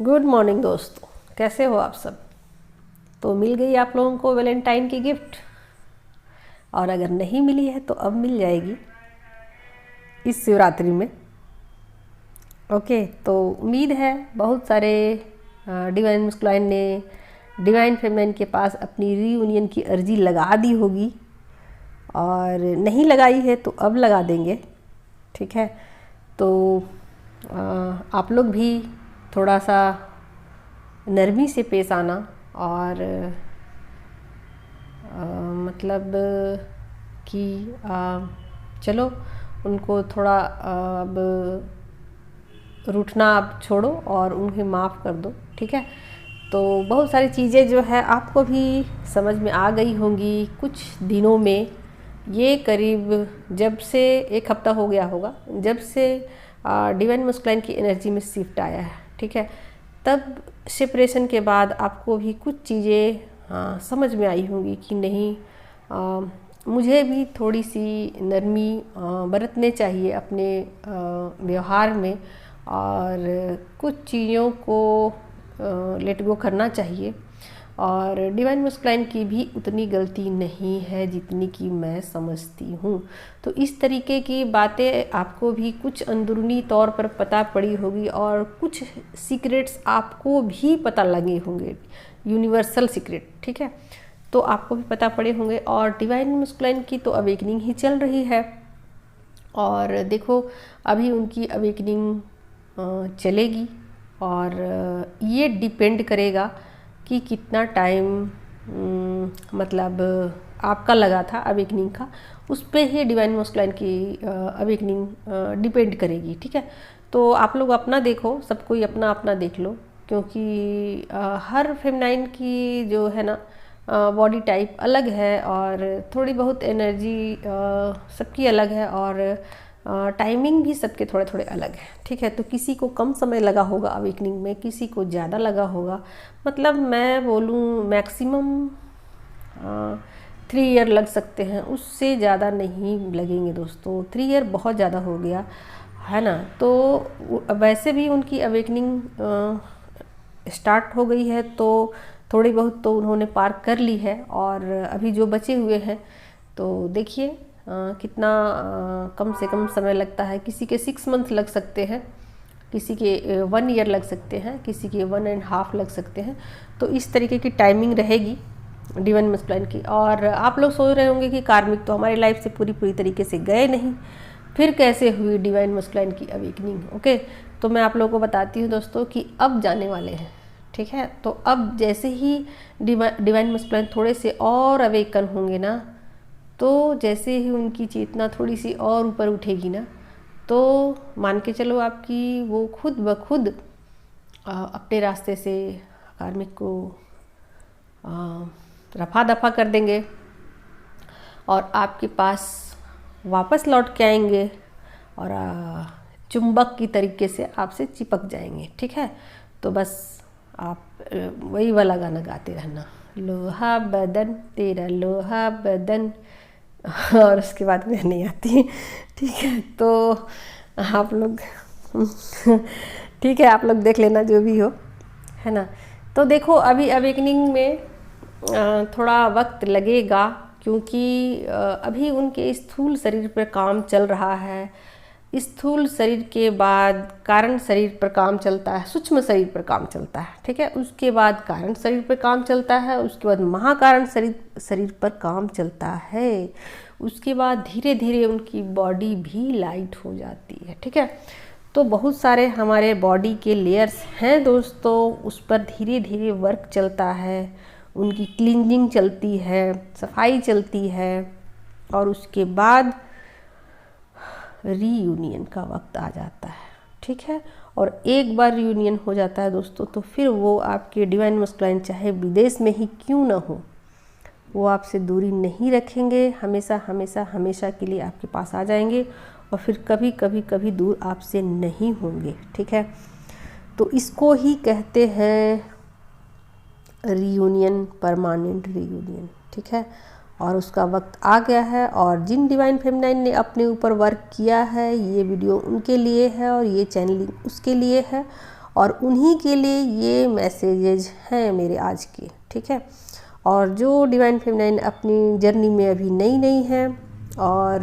Good morning दोस्तों, कैसे हो आप सब। तो मिल गई आप लोगों को वैलेंटाइन की गिफ्ट, और अगर नहीं मिली है तो अब मिल जाएगी इस शिवरात्रि में। ओके, तो उम्मीद है बहुत सारे डिवाइन मस्कुलाइन ने डिवाइन फेमिनाइन के पास अपनी रीयूनियन की अर्जी लगा दी होगी, और नहीं लगाई है तो अब लगा देंगे। ठीक है, तो आप लोग भी थोड़ा सा नरमी से पेश आना, और मतलब कि चलो उनको थोड़ा अब रूठना आप छोड़ो और उन्हें माफ़ कर दो। ठीक है, तो बहुत सारी चीज़ें जो है आपको भी समझ में आ गई होंगी कुछ दिनों में। ये करीब जब से 1 हफ्ता हो गया होगा जब से डिवाइन मस्कुलाइन की एनर्जी में शिफ्ट आया है। ठीक है, तब सेपरेशन के बाद आपको भी कुछ चीज़ें समझ में आई होंगी कि नहीं, मुझे भी थोड़ी सी नरमी बरतने चाहिए अपने व्यवहार में, और कुछ चीज़ों को लेट गो करना चाहिए। और डिवाइन मस्कुलाइन की भी उतनी गलती नहीं है जितनी कि मैं समझती हूँ। तो इस तरीके की बातें आपको भी कुछ अंदरूनी तौर पर पता पड़ी होगी, और कुछ सीक्रेट्स आपको भी पता लगे होंगे, यूनिवर्सल सीक्रेट। ठीक है, तो आपको भी पता पड़े होंगे। और डिवाइन मस्कुलाइन की तो अवेकनिंग ही चल रही है, और देखो अभी उनकी अवेकनिंग चलेगी, और ये डिपेंड करेगा कि कितना टाइम मतलब आपका लगा था अवेकनिंग का, उस पे ही डिवाइन मस्कुलाइन की अवेकनिंग डिपेंड करेगी। ठीक है, तो आप लोग अपना देखो, सब कोई अपना अपना देख लो, क्योंकि हर फेमिनाइन की जो है ना बॉडी टाइप अलग है, और थोड़ी बहुत एनर्जी सबकी अलग है, और टाइमिंग भी सबके थोड़े थोड़े अलग है। ठीक है, तो किसी को कम समय लगा होगा अवेकनिंग में, किसी को ज़्यादा लगा होगा। मतलब मैं बोलूँ मैक्सिमम 3 ईयर लग सकते हैं, उससे ज़्यादा नहीं लगेंगे दोस्तों। 3 ईयर बहुत ज़्यादा हो गया है ना। तो वैसे भी उनकी अवेकनिंग स्टार्ट हो गई है, तो थोड़ी बहुत तो उन्होंने पार कर ली है, और अभी जो बचे हुए हैं तो देखिए कितना कम से कम समय लगता है। किसी के 6 मंथ लग सकते हैं, किसी के 1 ईयर लग सकते हैं, किसी के 1.5 लग सकते हैं। तो इस तरीके की टाइमिंग रहेगी डिवाइन मस्कुलाइन की। और आप लोग सोच रहे होंगे कि कार्मिक तो हमारी लाइफ से पूरी तरीके से गए नहीं, फिर कैसे हुई डिवाइन मस्कुलाइन की अवेकनिंग। ओके, तो मैं आप लोगों को बताती हूँ दोस्तों कि अब जाने वाले हैं। ठीक है, तो अब जैसे ही डिवाइन मस्कुलाइन थोड़े से और अवेकन होंगे ना, तो जैसे ही उनकी चेतना थोड़ी सी और ऊपर उठेगी ना, तो मान के चलो आपकी वो खुद ब खुद अपने रास्ते से कार्मिक को रफा दफा कर देंगे, और आपके पास वापस लौट के आएंगे, और चुंबक की तरीके से आपसे चिपक जाएंगे। ठीक है, तो बस आप वही वाला गाना गाते रहना, लोहा बदन तेरा लोहा बदन, और उसके बाद में नहीं आती। ठीक है, तो आप लोग ठीक है, आप लोग देख लेना जो भी हो, है ना। तो देखो अभी अवेकनिंग में थोड़ा वक्त लगेगा, क्योंकि अभी उनके स्थूल शरीर पर काम चल रहा है। स्थूल शरीर के बाद कारण शरीर पर काम चलता है, सूक्ष्म शरीर पर काम चलता है। ठीक है, उसके बाद कारण शरीर पर काम चलता है, उसके बाद महाकारण शरीर पर काम चलता है। उसके बाद धीरे धीरे उनकी बॉडी भी लाइट हो जाती है। ठीक है, तो बहुत सारे हमारे बॉडी के लेयर्स हैं दोस्तों, उस पर धीरे धीरे वर्क चलता है, उनकी क्लींजिंग चलती है, सफाई चलती है, और उसके बाद रीयूनियन का वक्त आ जाता है। ठीक है, और एक बार रीयूनियन हो जाता है दोस्तों, तो फिर वो आपके डिवाइन मस्कुलाइन चाहे विदेश में ही क्यों ना हो, वो आपसे दूरी नहीं रखेंगे। हमेशा हमेशा हमेशा के लिए आपके पास आ जाएंगे, और फिर कभी दूर आपसे नहीं होंगे। ठीक है, तो इसको ही कहते हैं रीयूनियन, परमानेंट रीयूनियन। ठीक है, और उसका वक्त आ गया है। और जिन डिवाइन फेमिनाइन ने अपने ऊपर वर्क किया है, ये वीडियो उनके लिए है, और ये चैनलिंग उसके लिए है। और उन्हीं के लिए ये मैसेजेज हैं मेरे आज के, ठीक है। और जो डिवाइन फेमिनाइन अपनी जर्नी में अभी नई है और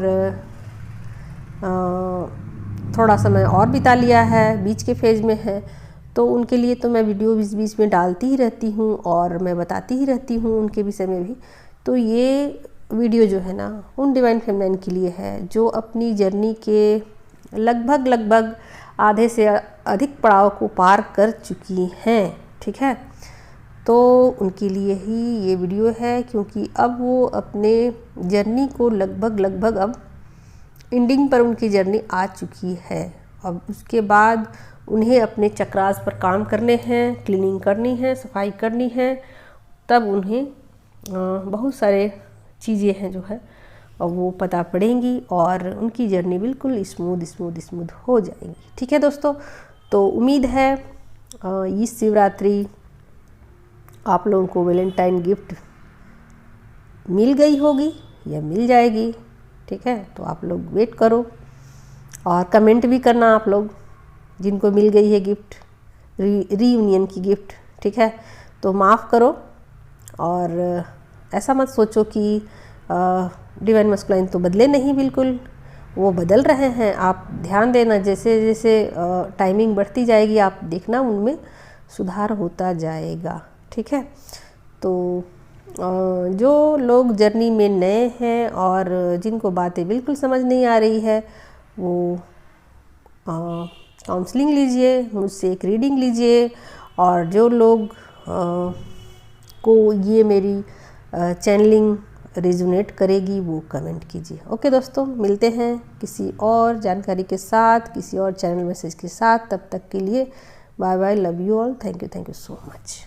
थोड़ा समय और बिता लिया है, बीच के फेज़ में है, तो उनके लिए तो मैं वीडियो बीच बीच में डालती ही रहती हूँ और मैं बताती ही रहती हूँ उनके विषय में भी। तो ये वीडियो जो है ना उन डिवाइन फेमिनाइन के लिए है जो अपनी जर्नी के लगभग आधे से अधिक पड़ाव को पार कर चुकी हैं, ठीक है। तो उनके लिए ही ये वीडियो है, क्योंकि अब वो अपने जर्नी को लगभग अब एंडिंग पर उनकी जर्नी आ चुकी है। अब उसके बाद उन्हें अपने चक्रास पर काम करने हैं, क्लीनिंग करनी है, सफाई करनी है, तब उन्हें बहुत सारे चीज़ें हैं जो है और वो पता पड़ेंगी और उनकी जर्नी बिल्कुल स्मूथ हो जाएंगी, ठीक है दोस्तों। तो उम्मीद है इस शिवरात्रि आप लोगों को वैलेंटाइन गिफ्ट मिल गई होगी या मिल जाएगी, ठीक है। तो आप लोग वेट करो और कमेंट भी करना आप लोग जिनको मिल गई है गिफ्ट, रीयूनियन की गिफ्ट, ठीक है। तो माफ़ करो और ऐसा मत सोचो कि डिवाइन मस्कुलाइन तो बदले नहीं, बिल्कुल वो बदल रहे हैं। आप ध्यान देना, जैसे जैसे टाइमिंग बढ़ती जाएगी आप देखना उनमें सुधार होता जाएगा, ठीक है। तो जो लोग जर्नी में नए हैं और जिनको बातें बिल्कुल समझ नहीं आ रही है वो काउंसलिंग लीजिए, मुझसे एक रीडिंग लीजिए। और जो लोग को ये मेरी चैनलिंग रेजोनेट करेगी वो कमेंट कीजिए। ओके दोस्तों, मिलते हैं किसी और जानकारी के साथ, किसी और चैनल मैसेज के साथ। तब तक के लिए bye bye, love you all, thank you so much.